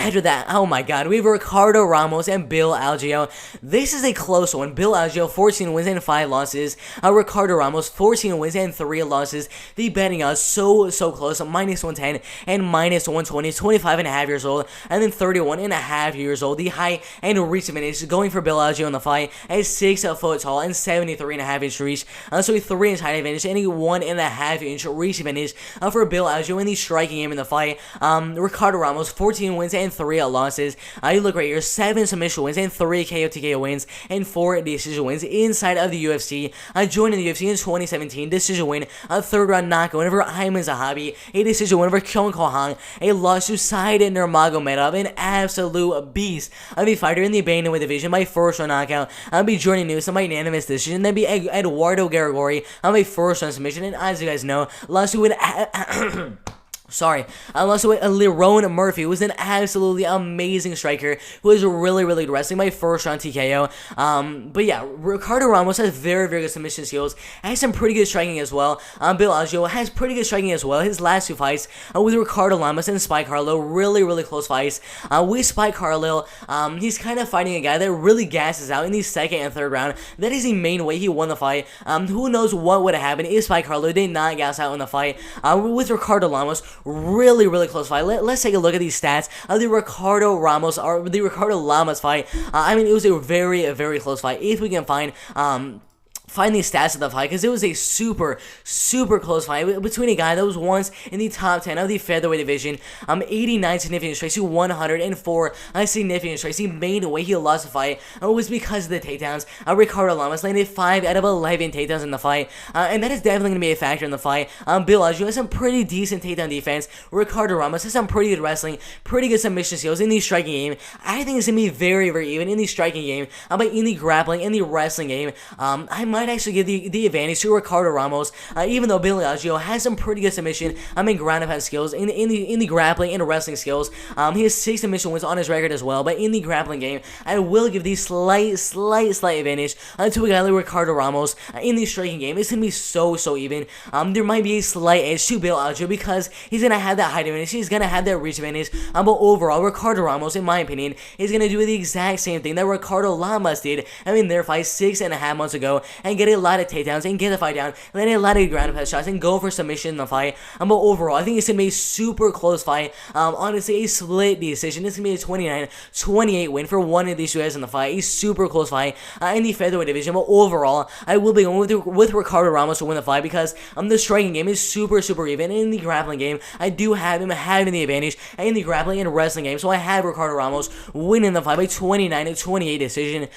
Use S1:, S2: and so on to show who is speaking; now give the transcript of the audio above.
S1: After that, oh my god, we have Ricardo Ramos and Bill Algeo. This is a close one. Bill Algeo, 14 wins and 5 losses. Ricardo Ramos, 14 wins and 3 losses. The betting odds so close, -110 and -120, 25.5 years old, and then 31.5 years old. The height and reach advantage going for Bill Algeo in the fight at 6 foot tall and 73.5 inch reach. So a 3 inch height advantage and a 1.5 inch reach advantage for Bill Algeo in the striking game in the fight. Ricardo Ramos, 14 wins and 3 losses. You look right here, 7 submission wins and 3 KO TKO wins and 4 decision wins inside of the UFC. Joining the UFC in 2017, decision win, a 3rd round knockout over Ayman Zahabi, a decision win over Kyung Ko Hong, a loss to Said Nurmagomedov, an absolute beast of a fighter in the bantamweight division by 1st round knockout. I'll be joining news by unanimous decision. Then be Eduardo Garagori on a 1st round submission, and as you guys know, lost to an lost with Lerone Murphy, who was an absolutely amazing striker, who was really good wrestling by 1st round TKO. But yeah, Ricardo Ramos has very good submission skills, has some pretty good striking as well. Bill Algeo has pretty good striking as well. His last 2 fights with Ricardo Lamas and Spike Carlo, really close fights. With Spike Carlo, he's kind of fighting a guy that really gasses out in the 2nd and 3rd round. That is the main way he won the fight. Who knows what would have happened if Spike Carlo did not gas out in the fight. With Ricardo Lamas, really close fight. Let's take a look at these stats of the Ricardo Lamas fight. I mean, it was a very close fight. If we can find these stats of the fight, because it was a super close fight between a guy that was once in the top 10 of the featherweight division, 89 significant strikes to 104 significant strikes. The main way he lost the fight was because of the takedowns. Ricardo Lamas landed 5 out of 11 takedowns in the fight, and that is definitely going to be a factor in the fight. Bill Algeo has some pretty decent takedown defense. Ricardo Ramos has some pretty good wrestling, pretty good submission skills in the striking game. I think it's going to be very even in the striking game, but in the grappling and the wrestling game, I might actually give the advantage to Ricardo Ramos, even though Bill Algeo has some pretty good submission and ground and pound skills in the grappling and wrestling skills. He has 6 submission wins on his record as well, but in the grappling game, I will give the slight advantage to a guy like Ricardo Ramos. In the striking game, it's going to be so even. There might be a slight edge to Bill Algeo because he's going to have that height advantage, he's going to have that reach advantage, but overall, Ricardo Ramos, in my opinion, is going to do the exact same thing that Ricardo Lamas did in their fight 6.5 months ago, and get a lot of takedowns and get the fight down, land a lot of ground and pound shots and go for submission in the fight. But overall, I think it's going to be a super close fight. Honestly, a split decision. It's going to be a 29-28 win for one of these 2 guys in the fight. A super close fight in the featherweight division. But overall, I will be going with Ricardo Ramos to win the fight because the striking game is super even. In the grappling game, I do have him having the advantage in the grappling and wrestling game. So I have Ricardo Ramos winning the fight by 29-28 decision.